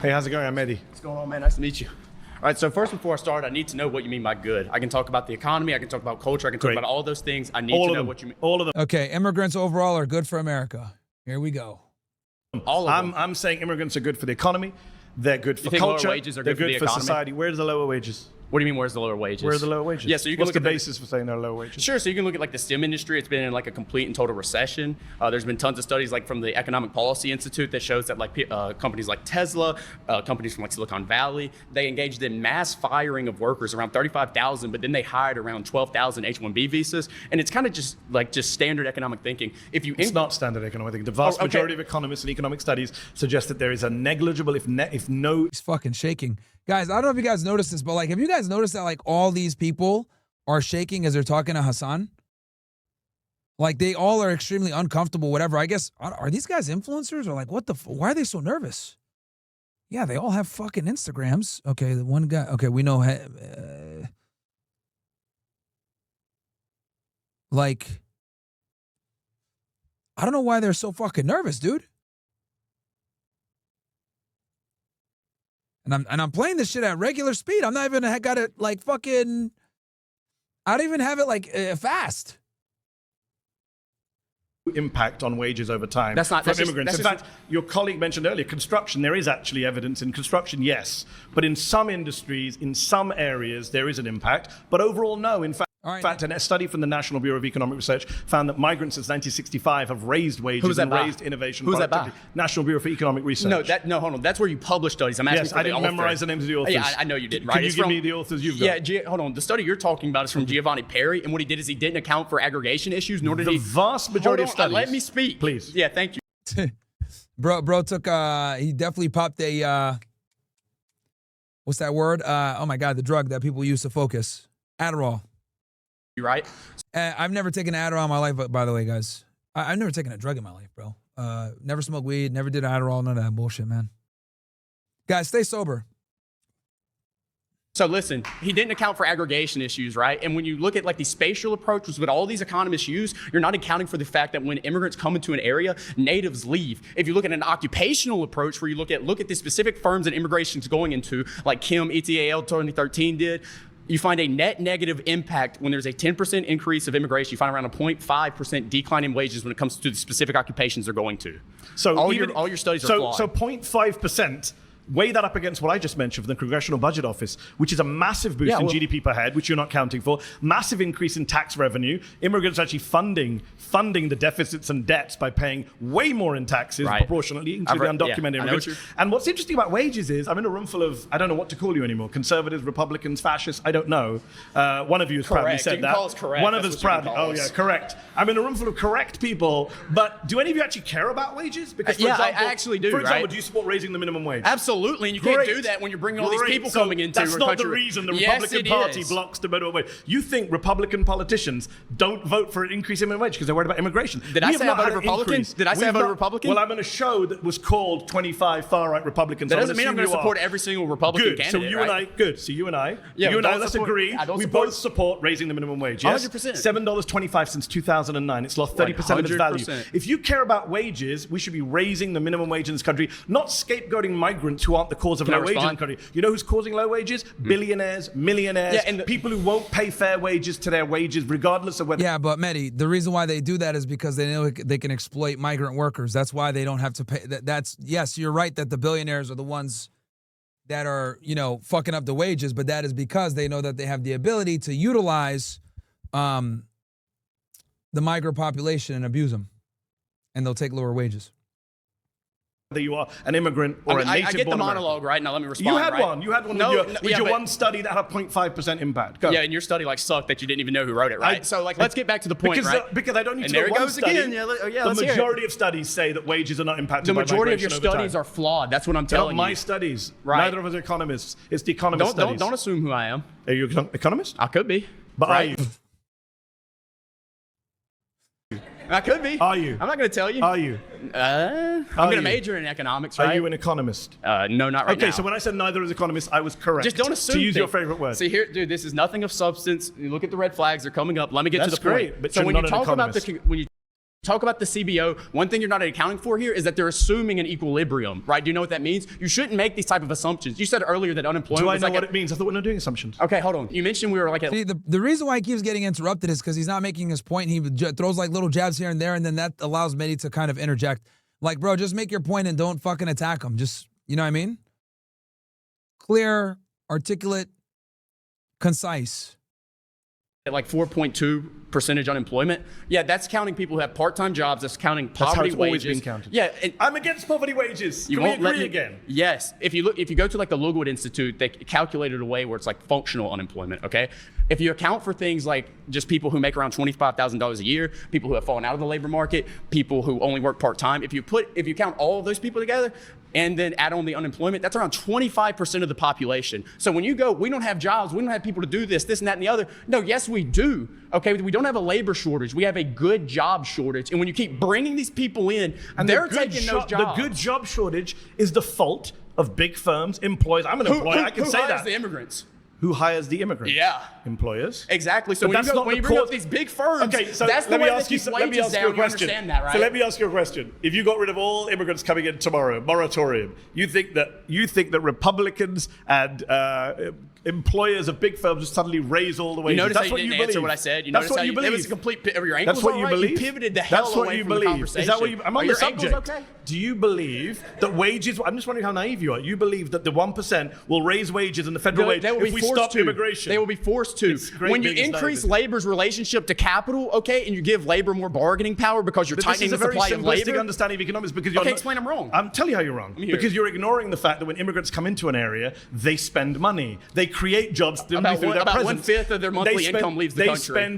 Hey, how's it going? I'm Mehdi. What's going on, man? Nice to meet you. All right, so first, before I start, I need to know what you mean by good. I can talk about the economy, I can talk about culture, I can talk about all those things. I need to know what you mean. All of them. Okay, immigrants overall are good for America. Here we go. All of them. I'm saying immigrants are good for the economy. They're good for think culture. lower wages are they're good for the economy? society. Where's the lower wages? What do you mean, where's the lower wages? Where are the lower wages? Yeah, so you can What's look the at basis for saying there are lower wages? Sure, so you can look at like the STEM industry. It's been in like a complete and total recession. There's been tons of studies like from the Economic Policy Institute that shows that like companies like Tesla, companies from like Silicon Valley, they engaged in mass firing of workers, around 35,000, but then they hired around 12,000 H-1B visas. And it's kind of just standard economic thinking. It's not standard economic thinking. The vast majority of economists and economic studies suggest that there is a negligible, if no. He's fucking shaking. Guys, I don't know if you guys noticed this, but like, have you guys noticed that like all these people are shaking as they're talking to Hasan? Like they all are extremely uncomfortable, whatever. I guess, are these guys influencers or like what the, why are they so nervous? Yeah, they all have fucking Instagrams. Okay, the one guy, okay, we know, like, I don't know why they're so fucking nervous, dude. And I'm playing this shit at regular speed. I'm not even got it like fucking. I don't even have it like fast. Impact on wages over time. That's not from immigrants. In fact, your colleague mentioned earlier construction. There is actually evidence in construction, yes, but in some industries, in some areas, there is an impact. But overall, no. In fact, a study from the National Bureau of Economic Research found that migrants since 1965 have raised wages and raised innovation. Who's that by? National Bureau for Economic Research. No, hold on. That's where you publish studies. I'm asking yes, for I didn't memorize the names of the authors. Yeah, I know you did. Right? Can you give me the authors you've got? Yeah, hold on. The study you're talking about is from Giovanni Perry, and what he did is he didn't account for aggregation issues, nor did he. The vast majority of studies. Let me speak, please. Yeah, thank you. Bro took he definitely popped a what's that word? Oh my God, the drug that people use to focus. Adderall. You right? I've never taken Adderall in my life, but by the way, guys, I've never taken a drug in my life, bro. Never smoked weed, never did Adderall, none of that bullshit, man. Guys, stay sober. So listen, he didn't account for aggregation issues, right? And when you look at like these spatial approaches, what all these economists use, you're not accounting for the fact that when immigrants come into an area, natives leave. If you look at an occupational approach where you look at the specific firms that immigration is going into, like Kim, ETAL 2013 did, you find a net negative impact when there's a 10% increase of immigration. You find around a 0.5% decline in wages when it comes to the specific occupations they're going to. So all your studies are flawed. So 0.5%. Weigh that up against what I just mentioned from the Congressional Budget Office, which is a massive boost in GDP per head, which you're not counting for, massive increase in tax revenue, immigrants are actually funding the deficits and debts by paying way more in taxes proportionately, including undocumented immigrants. And what's interesting about wages is, I'm in a room full of, I don't know what to call you anymore, conservatives, Republicans, fascists, I don't know. One of you has proudly said that. Call us correct. One of us proudly, correct. I'm in a room full of correct people, but do any of you actually care about wages? Because, for example, I actually do, For example, do you support raising the minimum wage? Absolutely, and you can't do that when you're bringing all these people coming into That's not the reason the Republican Party blocks the minimum wage. You think Republican politicians don't vote for an increase in minimum wage because they're worried about immigration? Did I say I voted Republican? Did I say I voted Republican? Well, I'm in a show that was called 25 far-right Republicans. That doesn't mean I'm going to support every single Republican candidate. So you and I, So you and I, let's agree. We both support raising the minimum wage. Yes, 100%. $7.25 since 2009. It's lost 30% of its value. If you care about wages, we should be raising the minimum wage in this country, not scapegoating migrants who aren't the cause of low wages in the country. You know who's causing low wages? Billionaires, millionaires, and people who won't pay fair wages to their wages, regardless of whether. Yeah, but Mehdi, the reason why they do that is because they know they can exploit migrant workers. That's why they don't have to pay. Yes, you're right that the billionaires are the ones that are, fucking up the wages, but that is because they know that they have the ability to utilize the migrant population and abuse them, and they'll take lower wages. Whether you are an immigrant or a native. I get the monologue right now. Let me respond. You had one. You had one with your one study that had a 0.5% impact. Go. Yeah, and your study sucked that you didn't even know who wrote it, right? So let's get back to the point, because I don't need to know one study. The majority of studies say that wages are not impacted by migration. The majority of your studies are flawed. That's what I'm telling you. My studies. Right. Neither of us are economists. It's the economist studies. Don't assume who I am. Are you an economist? I could be. But are you? I could be. Are you? I'm not going to tell you. Are you? I'm going to major in economics, right? Are you an economist? No, not right now. Okay, so when I said neither is economist, I was correct. Just don't assume. To use your favorite word. See here, dude, this is nothing of substance. You look at the red flags; they're coming up. Let me get to the point. But so when you talk about Talk about the CBO. One thing you're not accounting for here is that they're assuming an equilibrium, right? Do you know what that means? You shouldn't make these type of assumptions. You said earlier that unemployment Do I was know like what it means? I thought we're not doing assumptions. Okay, hold on. You mentioned we were like at... See, the reason why he keeps getting interrupted is because he's not making his point. He throws like little jabs here and there, and then that allows Mehdi to kind of interject. Like, bro, just make your point and don't fucking attack him. Just, you know what I mean? Clear, articulate, concise. At like 4.2% unemployment. Yeah, that's counting people who have part-time jobs. That's counting That's how poverty it's wages. always been counted. Yeah, and I'm against poverty wages. you Can we won't let agree me again? Yes. If you go to like the Logood Institute, they calculated a way where it's like functional unemployment. Okay. If you account for things like just people who make around $25,000 a year, people who have fallen out of the labor market, people who only work part-time, if you count all of those people together and then add on the unemployment, that's around 25% of the population. So when you go, we don't have jobs, we don't have people to do this, and that, and the other. No, yes, we do. Okay, we don't have a labor shortage. We have a good job shortage. And when you keep bringing these people in, and they're taking those jobs. The good job shortage is the fault of big firms, employers. I'm an employer. I can say that. Who hires the immigrants? Who hires the immigrants? Yeah. Employers. Exactly. So But when you bring up these big firms, okay, so that's the let me way ask they you, keep let me wages ask you down. a You question. understand that, right? So let me ask you a question. If you got rid of all immigrants coming in tomorrow, moratorium, you think that Republicans and employers of big firms would suddenly raise all the wages? You notice That's how what you you didn't believe. answer what I said. You That's notice what how you it believe. was a complete. Your ankles That's what all you right? believe. You pivoted the hell That's what away you from the believe. conversation. Is that what you? I'm Are on your the ankles subject. okay? Do you believe that wages? I'm just wondering how naive you are. You believe that the 1% will raise wages in the federal wage They will if be we forced stop to. immigration? They will be forced to. great When you being increase naive. labor's relationship to capital, okay, and you give labor more bargaining power because you're But tightening this the is a very supply of simplistic labor. understanding of economics because you're Okay, not, explain I'm wrong. I'm telling you how you're wrong. hear Because it. you're ignoring the fact that when immigrants come into an area, they spend money. They create jobs through About their about presence. 1/5 of their monthly income leaves the country.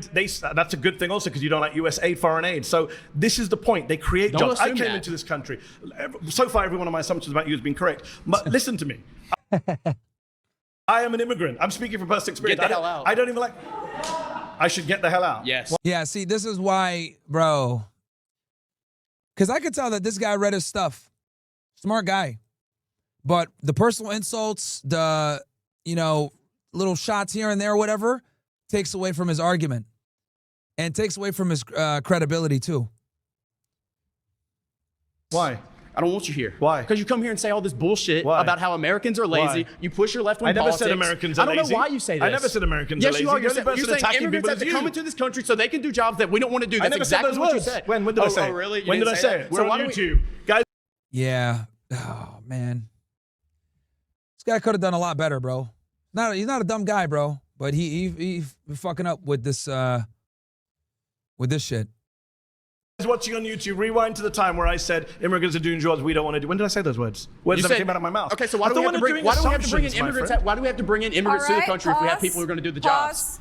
That's a good thing also because you don't like US aid, foreign aid. So this is the point. They create Don't jobs. I assume came that. into this country. So far, every one of my assumptions about you has been correct. But listen to me. I am an immigrant. I'm speaking from personal experience. Get the hell out. I don't even like. I should get the hell out. Yes. Yeah, see, this is why, bro. Because I could tell that this guy read his stuff. Smart guy. But the personal insults, the, little shots here and there, whatever, takes away from his argument. And takes away from his credibility, too. Why? I don't want you here. Why? Because you come here and say all this bullshit Why? about how Americans are lazy. Why? You push your left-wing I never politics. said Americans are I don't lazy. know why you say this. I never said Americans yes, are lazy. you are. You're The only person saying attacking immigrants people have is to you. come into this country so they can do jobs that we don't want to do. I That's never exactly said those what you words. said. When did I say it? Oh, really? When did I say it? So We're why on do we- YouTube. Guys, Yeah. Oh, man. This guy could have done a lot better, bro. He's not a dumb guy, bro. But he fucking up with this shit. watching on YouTube, rewind to the time where I said immigrants are doing jobs we don't want to do. When did I say those words? Words You that said- came out of my mouth. Okay, so why I do we thought have to we're bring? doing Why do we have to bring in assumptions, my immigrants? friend. Why do we have to bring in immigrants to the country if we have people who are going to do the jobs?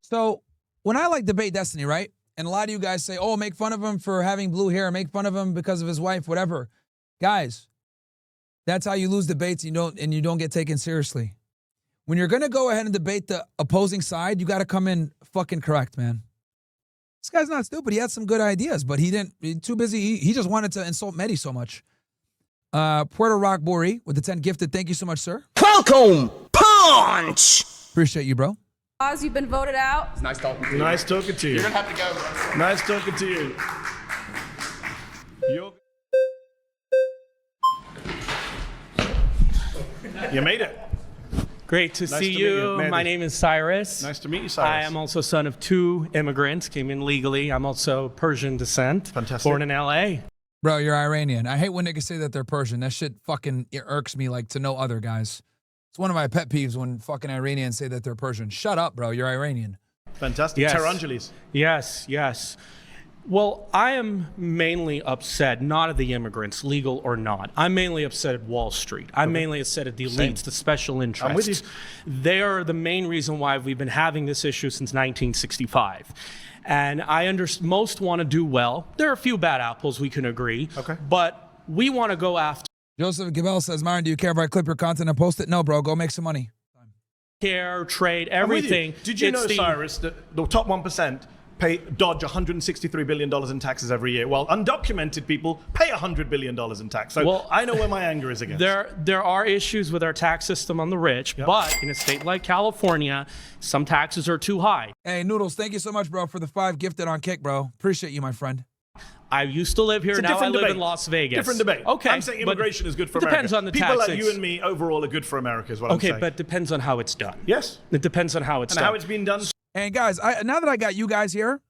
So when I like debate Destiny, right? And a lot of you guys say, oh, make fun of him for having blue hair, make fun of him because of his wife, whatever. Guys, that's how you lose debates and you don't get taken seriously. When you're going to go ahead and debate the opposing side, you got to come in fucking correct, man. This guy's not stupid. He had some good ideas, but he's too busy. He just wanted to insult Mehdi so much. Puerto Rock Bori with the 10 gifted. Thank you so much, sir. Welcome, Punch! Appreciate you, bro. You've been voted out. It's nice talking to you. Nice talking to you. You're going to have to go, bro. Nice talking to you. You made it. Great to Nice see to meet you. you, Mehdi. My name is Cyrus. Nice to meet you, Cyrus. I am also son of 2 immigrants, came in legally. I'm also Persian descent. Fantastic. Born in LA. Bro, you're Iranian. I hate when niggas say that they're Persian. That shit fucking irks me like to no other, guys. It's one of my pet peeves when fucking Iranians say that they're Persian. Shut up, bro. You're Iranian. Fantastic. Yes. Tehrangelis. Yes, yes. Well, I am mainly upset, not at the immigrants, legal or not. I'm mainly upset at Wall Street. I'm mainly upset at the elites, the special interests. with you. They are the main reason why we've been having this issue since 1965. And most want to do well. There are a few bad apples, we can agree. Okay. But we want to go after Joseph Gabel says, Myron, do you care if I clip your content and post it? No, bro. Go make some money. care, trade, I'm with you. everything. Did you It's know, Cyrus, that the top 1% dodge $163 billion in taxes every year, while undocumented people pay $100 billion in tax? So Well, I know where my anger is against. There are issues with our tax system on the rich, but in a state like California, some taxes are too high. Hey, Noodles, thank you so much, bro, for the 5 gifted on Kick, bro. Appreciate you, my friend. I used to live here. It's a Now I different live debate. in Las Vegas. Different debate. Okay. I'm saying immigration is good for it America. Depends on the People tactics. like you and me overall are good for America is what I'm saying. Okay, but depends on how it's done. Yes. It depends on how it's And done. how it's been done. And guys, now that I got you guys here,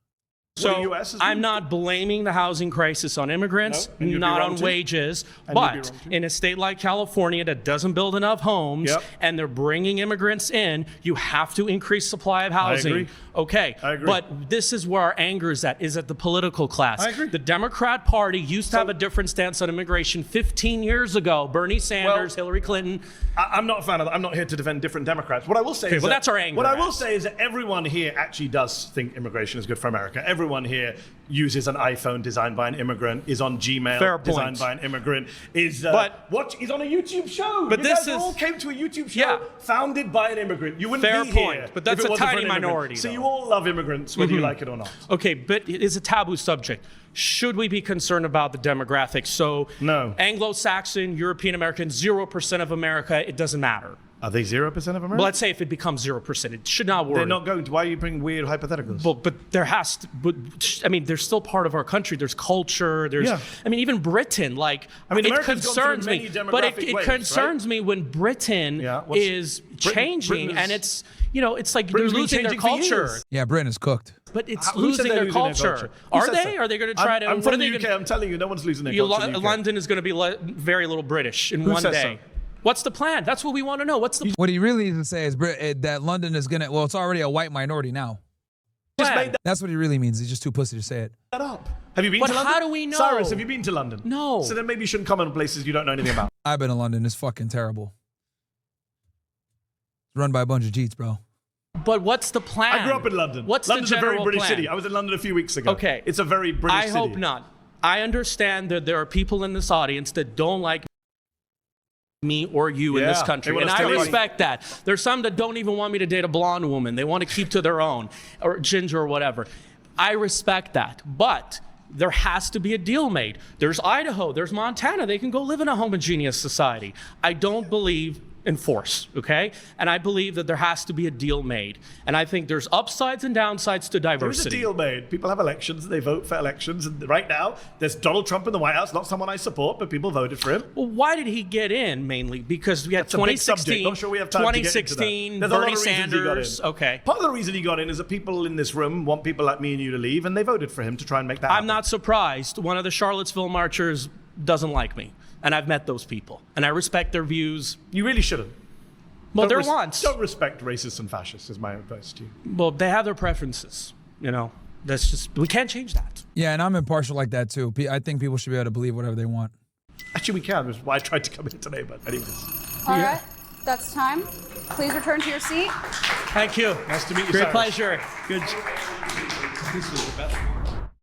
So the US has I'm been- not blaming the housing crisis on immigrants, No, and you'd be not wrong on too. wages, And you'd be but wrong too. in a state like California that doesn't build enough homes Yep. and they're bringing immigrants in, you have to increase supply of housing. agree. Okay, I agree. but this is where our anger is at the political class. I agree. The Democrat Party used to have a different stance on immigration 15 years ago. Bernie Sanders, Hillary Clinton. I'm not a fan of that. I'm not here to defend different Democrats. What I will say is well, that, that's our anger, What I will Max. say is that everyone here actually does think immigration is good for America. Everyone here uses an iPhone designed by an immigrant, is on Gmail Fair designed point. by an immigrant, is But- is on a YouTube show. But you this guys is- all came to a YouTube show Yeah. founded by an immigrant. You wouldn't Fair be point. here. But that's if it a wasn't for tiny an immigrant. minority, So though. you all love immigrants, whether you like it or not. Okay, but it is a taboo subject. Should we be concerned about the demographics? So, No. Anglo-Saxon, European American, 0% of America, it doesn't matter. Are they 0% of America? But let's say if it becomes 0%, it should not worry. They're not going to. Why are you bringing weird hypotheticals? But there has to. But I mean, they're still part of our country. There's culture. There's. Yeah. I mean, even Britain. Like, I mean, it America's gone through concerns many me. demographic But it waves, concerns me when Britain Yeah, what's- is changing, Britain is- and it's it's like Britain's they're been losing their changing for culture. years. yeah, Britain is cooked. But it's Who said losing they're their losing culture. Who Are says they? that? Are they going to try to? I'm what from are they the UK. gonna- I'm telling you, no one's losing their culture. in the UK. London is going to be very little British in one says day. so? What's the plan? That's what we want to know. What's the What he really needs to say is that London is gonna. Well, it's already a white minority now. Just plan? made That's what he really means. He's just too pussy to say it. that up. Have you been But to London? how do we know? Cyrus, have you been to London? No. So then maybe you shouldn't comment on places you don't know anything about. I've been to London. It's fucking terrible. It's run by a bunch of Jeets, bro. But what's the plan? I grew up in London. What's London's the a very general British plan? city. I was in London a few weeks ago. Okay. It's a very British I city. hope not. I understand that there are people in this audience that don't like me or you in this Yeah, country, they want and us I to leave. respect that. There's some that don't even want me to date a blonde woman. They want to keep to their own, or ginger or whatever. I respect that, but there has to be a deal made. There's Idaho, there's Montana. They can go live in a homogeneous society. I don't believe in force, okay? And I believe that there has to be a deal made. And I think there's upsides and downsides to There is a diversity. deal made. People have elections. They vote for elections. And right now, there's Donald Trump in the White House. Not someone I support, but people voted for him. Well, why did he get in mainly? Because we had It's a big subject. 2016, Not sure we have time to get into that. 2016, There's a lot of Bernie reasons he got Sanders. in. Okay. Part of the reason he got in is that people in this room want people like me and you to leave, and they voted for him to try and make that happen. I'm not surprised. One of the Charlottesville marchers doesn't like me. And I've met those people. And I respect their views. You really shouldn't. Well, Don't they're res- wants. Don't respect racists and fascists, is my advice to you. Well, they have their preferences. That's just, we can't change that. Yeah, and I'm impartial like that too. I think people should be able to believe whatever they want. Actually, we can. That's why I tried to come in today, but anyways. All right, that's time. Please return to your seat. Thank you. Nice to meet you, Great Cyrus. pleasure. Good.